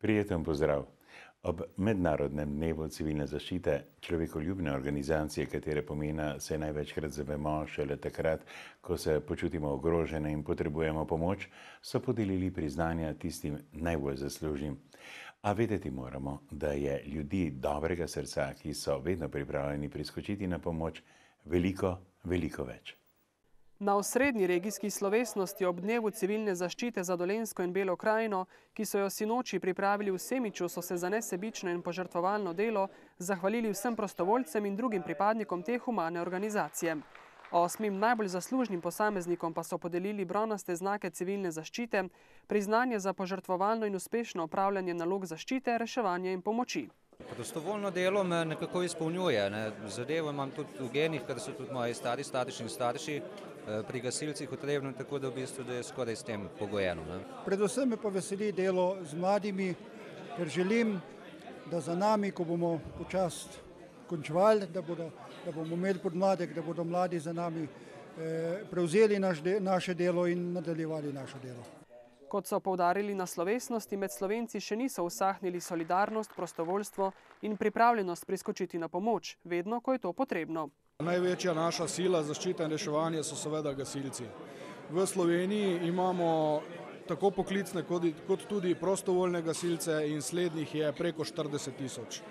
Prijeten pozdrav. Ob Mednarodnem dnevu civilne zaščite človekoljubne organizacije, katere pomena se največkrat zavemo šele takrat, ko se počutimo ogrožene in potrebujemo pomoč, so podelili priznanja tistim najbolj zaslužnim. A vedeti moramo, da je ljudi dobrega srca, ki so vedno pripravljeni priskočiti na pomoč, veliko, veliko več. Na osrednji regijski slovesnosti ob dnevu civilne zaščite za Dolenjsko in Belo krajino, ki so jo sinoči pripravili v Semiču, so se za nesebično in požrtvovalno delo zahvalili vsem prostovoljcem in drugim pripadnikom te humane organizacije. 8 najbolj zaslužnim posameznikom pa so podelili bronaste znake civilne zaščite, priznanje za požrtvovalno in uspešno opravljanje nalog zaščite, reševanja in pomoči. Prostovoljno delo me nekako izpolnjuje. Zadevo imam tudi v genih, ker so tudi moji stari starši pri gasilcih v Trebnjem, tako da v bistvu da je skoraj s tem pogojeno. Predvsem me pa veseli delo z mladimi, ker želim, da za nami, ko bomo počasi končevali, da bomo imeli podmladek, da bodo mladi za nami prevzeli naše delo in nadaljevali naše delo. Kot so poudarili na slovesnosti, med Slovenci še niso usahnili solidarnost, prostovoljstvo in pripravljenost priskočiti na pomoč, vedno, ko je to potrebno. Največja naša sila zaščite in reševanja so seveda gasilci. V Sloveniji imamo tako poklicne kot tudi prostovoljne gasilce in slednjih je preko 40 000.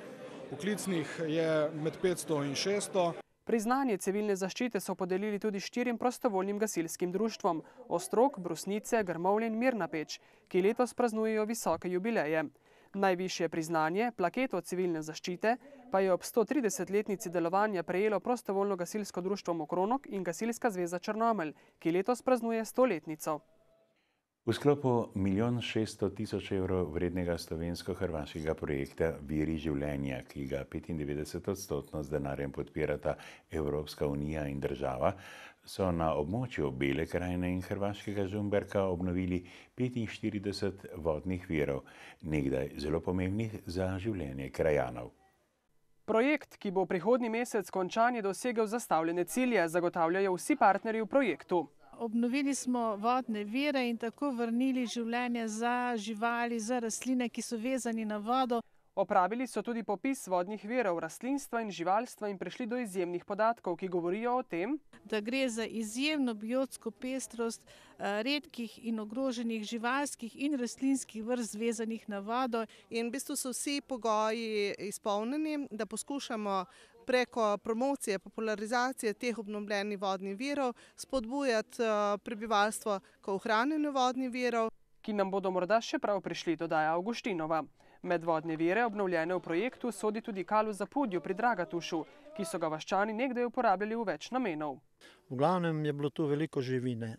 Poklicnih je med 500 in 600. Priznanje civilne zaščite so podelili tudi 4 prostovoljnim gasilskim društvom Ostrog, Brusnice, Grmovlje in Mirna Peč, ki letos praznujejo visoke jubileje. Najvišje priznanje, plaketo civilne zaščite, pa je ob 130-letnici delovanja prejelo prostovoljno gasilsko društvo Mokronog in Gasilska zveza Črnomelj, ki letos praznuje 100-letnico. V sklopu 1 600 000 evrov vrednega slovensko-hrvaškega projekta Viri življenja, ki ga 95% z denarjem podpirata Evropska unija in država, so na območju Bele krajine in hrvaškega Žumberka obnovili 45 vodnih virov, nekdaj zelo pomembnih za življenje krajanov. Projekt, ki bo prihodnji mesec končan, je dosegel zastavljene cilje, zagotavljajo vsi partnerji v projektu. Obnovili smo vodne vire in tako vrnili življenje za živali, za rastline, ki so vezani na vodo. Opravili so tudi popis vodnih virov, rastlinstva in živalstva in prišli do izjemnih podatkov, ki govorijo o tem, da gre za izjemno biotsko pestrost redkih in ogroženih živalskih in rastlinskih vrst vezanih na vodo. In v bistvu so vsi pogoji izpolnjeni, da poskušamo preko promocije, popularizacije teh obnovljenih vodnih virov spodbujati prebivalstvo k ohranjanju vodnih virov, ki nam bodo morda še prav prišli, dodaja Avguštinova. Med vodne vire, obnovljene v projektu, sodi tudi Kal v Zapudju pri Dragatušu, ki so ga vaščani nekdaj uporabljali v več namenov. V glavnem je bilo tu veliko živine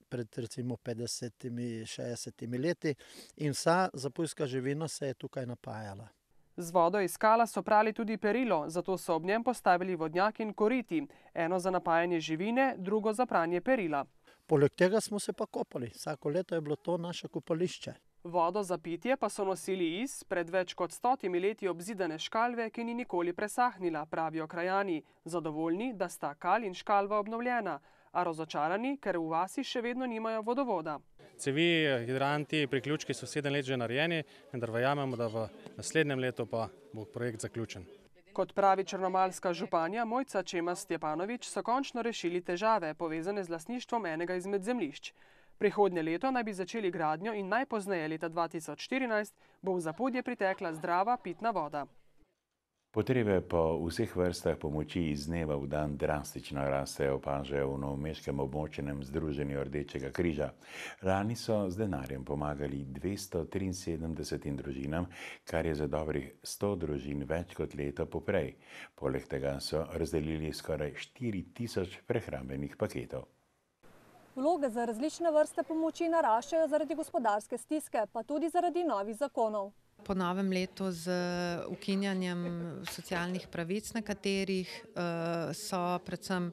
pred recimo 50-60 leti in vsa zapujska živina se je tukaj napajala. Z vodo iz Kala so prali tudi perilo, zato so ob njem postavili vodnjak in koriti, eno za napajanje živine, drugo za pranje perila. Poleg tega smo se pa kopali, vsako leto je bilo to naše kopališče. Vodo za pitje pa so nosili iz pred več kot 100 leti obzidane škalve, ki ni nikoli presahnila, pravijo krajani, zadovoljni, da sta Kal in škalva obnovljena, a razočarani, ker v vasi še vedno nimajo vodovoda. Cevi, hidranti, priključki so 7 let že narejeni, vendar verjamemo, da v naslednjem letu pa bo projekt zaključen. Kot pravi črnomaljska županja Mojca Čemas Stjepanovič, so končno rešili težave, povezane z lastništvom enega izmed zemljišč. Prihodnje leto naj bi začeli gradnjo in najpozneje leta 2014 bo v Zapudje pritekla zdrava pitna voda. Potrebe po vseh vrstah pomoči iz dneva v dan drastično rastejo, opažajo v novomeškem območnem združenju Rdečega križa. Lani so z denarjem pomagali 273 družinam, kar je za dobrih 100 družin več kot leto poprej. Poleg tega so razdelili skoraj 4000 prehrambenih paketov. Vloge za različne vrste pomoči naraščajo zaradi gospodarske stiske, pa tudi zaradi novih zakonov. Po novem letu z ukinjanjem socialnih pravic, na katerih so predvsem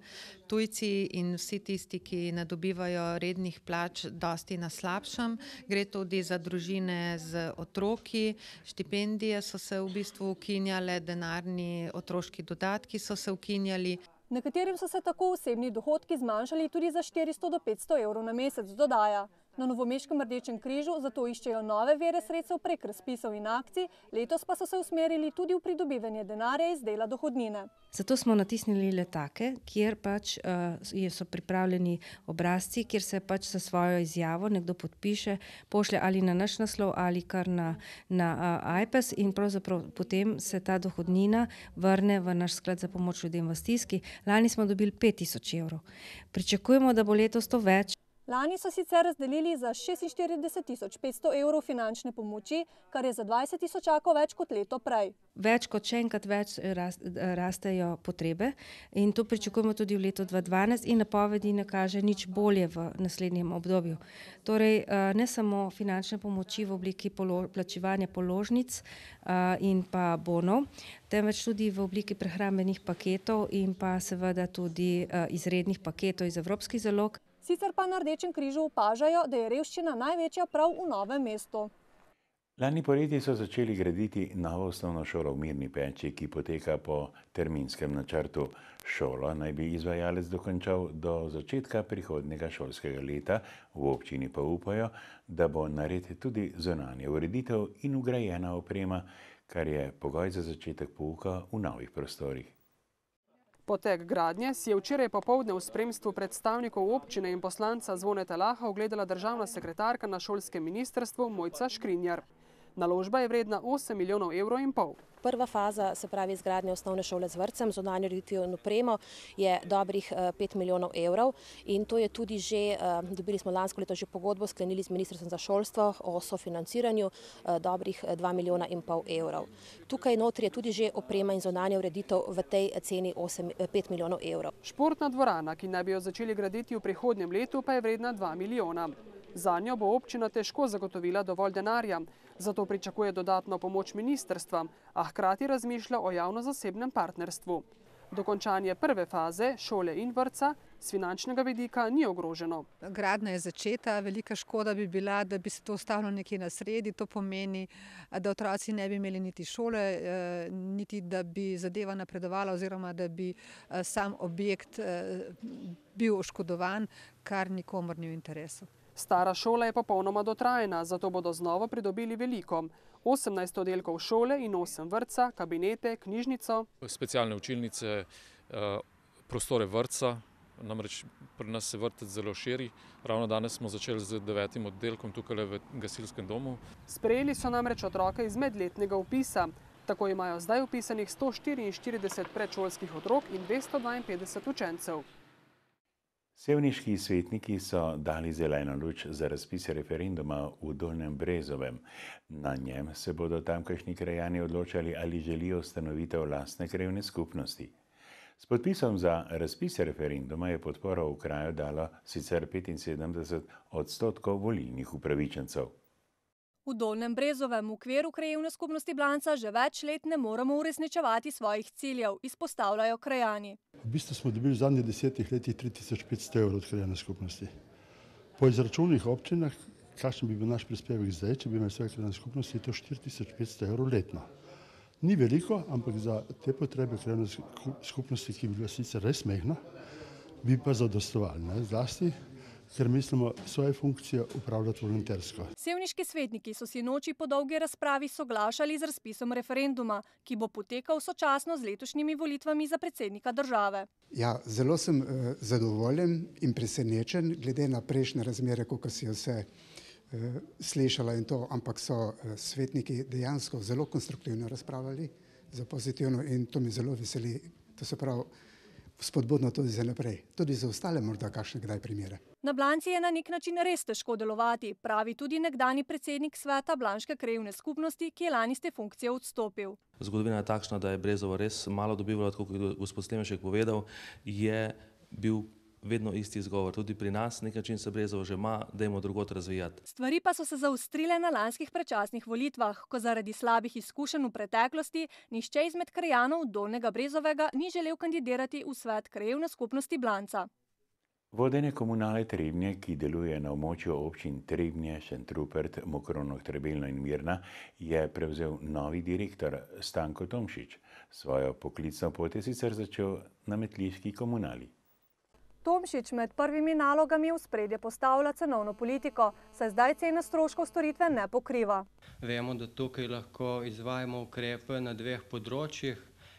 tujci in vsi tisti, ki ne dobivajo rednih plač, dosti na slabšem. Gre tudi za družine z otroki, štipendije so se v bistvu ukinjale, denarni otroški dodatki so se ukinjali. Nekaterim so se tako osebni dohodki zmanjšali tudi za 400 do 500 evrov na mesec, dodaja. Na novomeškem Rdečem križu zato iščejo nove vire sredstev prek razpisov in akcij, letos pa so se usmerili tudi v pridobivanje denarja iz dela dohodnine. Zato smo natisnili letake, kjer pač so pripravljeni obrazci, kjer se pač za svojo izjavo nekdo podpiše, pošlje ali na naš naslov ali kar na iPes in pravzaprav potem se ta dohodnina vrne v naš sklad za pomoč ljudem v stiski. Lani smo dobili 5000 evrov. Pričakujemo, da bo letos to več. Lani so sicer razdelili za 46.500 evrov finančne pomoči, kar je za 20 tisočakov več kot leto prej. Še enkrat več rastejo potrebe in to pričakujemo tudi v letu 2012 in napovedi ne kaže nič bolje v naslednjem obdobju. Torej ne samo finančne pomoči v obliki plačevanja položnic in pa bonov, temveč tudi v obliki prehrambenih paketov in pa seveda tudi izrednih paketov iz evropskih zalog. Sicer pa na Rdečem križu opažajo, da je revščina največja prav v Novem mestu. Lani poleti so začeli graditi novo osnovno šolo v Mirni Peči, ki poteka po terminskem načrtu. Šolo naj bi izvajalec dokončal do začetka prihodnjega šolskega leta, v občini pa upajo, da bo nared tudi zunanja ureditev in vgrajena oprema, kar je pogoj za začetek pouka v novih prostorih. Potek gradnje si je včeraj popoldne v spremstvu predstavnikov občine in poslanca Zvoneta Laha ogledala državna sekretarka na šolskem ministrstvu Mojca Škrinjar. Naložba je vredna 8,5 milijonov evrov. Prva faza, se pravi izgradnja osnovne šole z vrtcem, zunanjo ureditvijo in opremo, je dobrih 5 milijonov evrov in to je tudi že, dobili smo lansko leto že pogodbo, sklenili z Ministrstvom za šolstvo o sofinanciranju dobrih 2,5 milijona evrov. Tukaj notri je tudi že oprema in zunanja ureditev v tej ceni 5 milijonov evrov. Športna dvorana, ki naj bi jo začeli graditi v prihodnjem letu, pa je vredna 2 milijona. Zanjo bo občina težko zagotovila dovolj denarja, zato pričakuje dodatno pomoč ministrstva, a hkrati razmišlja o javno-zasebnem partnerstvu. Dokončanje prve faze, šole in vrtca, s finančnega vidika ni ogroženo. Gradnja je začeta, velika škoda bi bila, da bi se to ostalo nekje na sredi. To pomeni, da otroci ne bi imeli niti šole, niti da bi zadeva napredovala oziroma da bi sam objekt bil oškodovan, kar nikomur ni v interesu. Stara šola je popolnoma dotrajana, zato bodo znova pridobili veliko. 18 oddelkov šole in 8 vrtca, kabinete, knjižnico. Specialne učilnice, prostore vrtca, namreč pri nas se vrtec zelo širi. Ravno danes smo začeli z 9. oddelkom tukaj v gasilskem domu. Sprejeli so namreč otroke iz medletnega vpisa. Tako imajo zdaj vpisanih 144 predšolskih otrok in 252 učencev. Sevniški svetniki so dali zeleno luč za razpis referenduma v Dolnjem Brezovem. Na njem se bodo tamkajšnji krajani odločali, ali želijo ustanovitev lastne krajevne skupnosti. S podpisom za razpis referenduma je podporo v kraju dalo sicer 75% volilnih upravičencev. V Dolnjem Brezovem v okviru krajevne skupnosti Blanca že več let ne moremo uresničevati svojih ciljev, izpostavljajo krajani. V bistvu smo dobili v zadnjih 10 letih 3500 evrov od krajevne skupnosti. Po izračunih občinah, kakšen bi bil naš prispevek zdaj, če bi imeli svoje krajevne skupnosti, je to 4500 evrov letno. Ni veliko, ampak za te potrebe krajevne skupnosti, ki bi bila sicer res mehna, bi pa zadostovali, zlasti, ker mislimo svoje funkcije upravljati volontersko. Sevniški svetniki so si noči po dolgi razpravi soglašali z razpisom referenduma, ki bo potekal sočasno z letošnjimi volitvami za predsednika države. Ja, zelo sem zadovoljen in presenečen, glede na prejšnje razmere, kot si vse slišala in to, ampak so svetniki dejansko zelo konstruktivno razpravljali, za pozitivno in to mi zelo veseli. To se pravi, spodbudno tudi za naprej, tudi za ostale morda kakšne kdaj primere. Na Blanci je na nek način res težko delovati, pravi tudi nekdanji predsednik sveta Blanške krajevne skupnosti, ki je lani z te funkcije odstopil. Zgodovina je takšna, da je Brezovo res malo dobivalo, tako kot je gospod Slemešek povedal, je bil vedno isti izgovor. Tudi pri nas nek način se Brezovo že ima, dajmo drugot razvijati. Stvari pa so se zaostrile na lanskih predčasnih volitvah, ko zaradi slabih izkušenj v preteklosti nihče izmed krajanov Dolnjega Brezovega ni želel kandidirati v svet krajevne skupnosti Blanca. Vodenje komunale Trebnje, ki deluje na območju občin Trebnje, Šentrupert, Mokrono, Trebelno in Mirna, je prevzel novi direktor Stanko Tomšič. Svojo poklicno pot je sicer začel na metliški komunali. Tomšič med prvimi nalogami v spredje postavlja cenovno politiko, saj zdaj cena stroškov storitve ne pokriva. Vemo, da tukaj lahko izvajamo ukrepe na dveh področjih.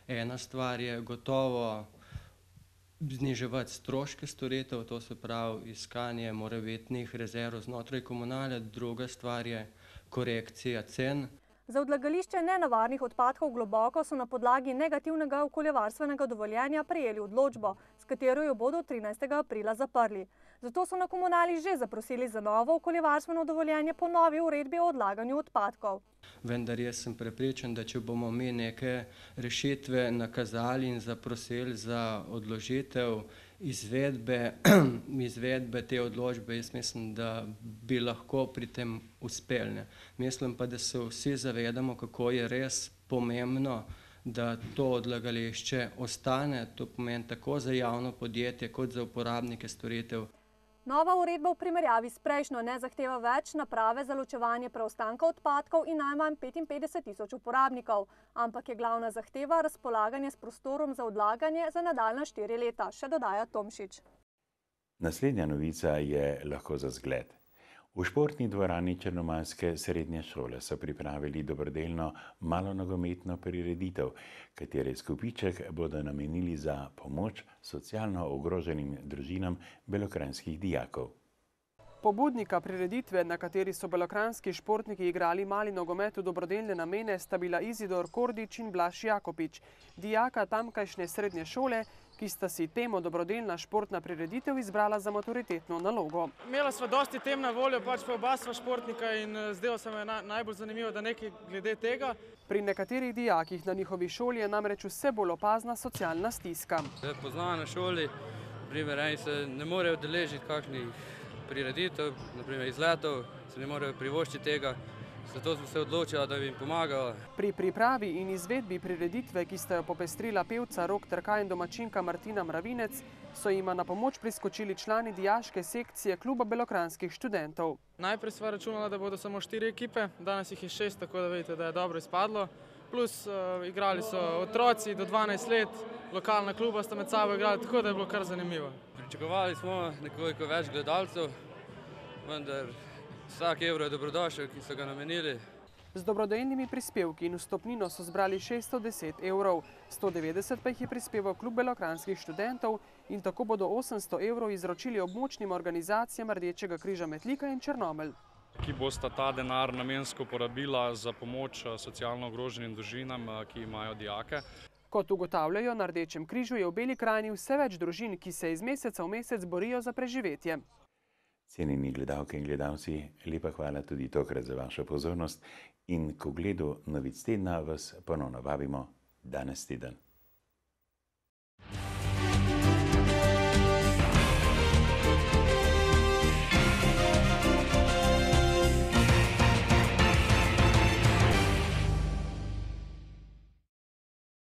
Ena stvar je gotovo zniževati stroške storitev, to se pravi iskanje morebitnih rezerv znotraj komunale, druga stvar je korekcija cen. Za odlagališče nenevarnih odpadkov Globoko so na podlagi negativnega okoljevarstvenega dovoljenja prejeli odločbo, s katero jo bodo 13. aprila zaprli. Zato so na komunali že zaprosili za novo okoljevarstveno dovoljenje po novi uredbi o odlaganju odpadkov. Vendar jaz sem prepričan, da če bomo mi neke rešitve nakazali in zaprosili za odložitev izvedbe te odločbe, jaz mislim, da bi lahko pri tem uspeli. Mislim pa, da se vsi zavedamo, kako je res pomembno, da to odlagališče ostane. To pomeni tako za javno podjetje, kot za uporabnike storitev. Nova uredba v primerjavi s prejšnjo ne zahteva več naprave za ločevanje preostanka odpadkov in najmanj 55.000 uporabnikov, ampak je glavna zahteva razpolaganje s prostorom za odlaganje za nadaljnja 4 leta, še dodaja Tomšič. Naslednja novica je lahko za zgled. V športni dvorani črnomaljske srednje šole so pripravili dobrodelno malonogometno prireditev, katere izkupiček bodo namenili za pomoč socialno ogroženim družinam belokranjskih dijakov. Pobudnika prireditve, na kateri so belokranjski športniki igrali mali nogomet v dobrodelne namene, sta bila Izidor Kordič in Blaž Jakopič, dijaka tamkajšnje srednje šole, ki sta si temo dobrodelna športna prireditev izbrala za maturitetno nalogo. Imela sva dosti tem na voljo, pač pa oba sva športnika in zdelo se mi najbolj zanimivo, da nekaj glede tega. Pri nekaterih dijakih na njihovi šoli je namreč vse bolj opazna socialna stiska. Se poznajo na šoli, naprimer, eni se ne morejo udeležiti kakšnih prireditev, naprimer izletov, se ne morejo privoščiti tega. Zato smo se odločili, da bi jim pomagali. Pri pripravi in izvedbi prireditve, ki sta jo popestrila pevca Rok Trka in domačinka Martina Mravinec, so jima na pomoč priskočili člani dijaške sekcije kluba belokranjskih študentov. Najprej sva računala, da bodo samo 4 ekipe, danes jih je 6, tako da vidite, da je dobro izpadlo. Plus igrali so otroci do 12 let, lokalna kluba sta med sabo igrali, tako da je bilo kar zanimivo. Pričakovali smo nekoliko več gledalcev, vendar vsak evro je dobrodošel, ki so ga namenili. Z dobrodelnimi prispevki in vstopnino so zbrali 610 evrov, 190 pa jih je prispeval klub belokranjskih študentov in tako bodo 800 evrov izročili območnim organizacijam Rdečega križa Metlika in Črnomelj. Ki bosta ta denar namensko porabila za pomoč socialno ogroženim družinam, ki imajo dijake. Kot ugotavljajo na Rdečem križu, je v Beli krajini vse več družin, ki se iz meseca v mesec borijo za preživetje. Cenjeni gledalke in gledalci, lepa hvala tudi tokrat za vašo pozornost in k ogledu novic tedna vas ponovno vabimo danes teden.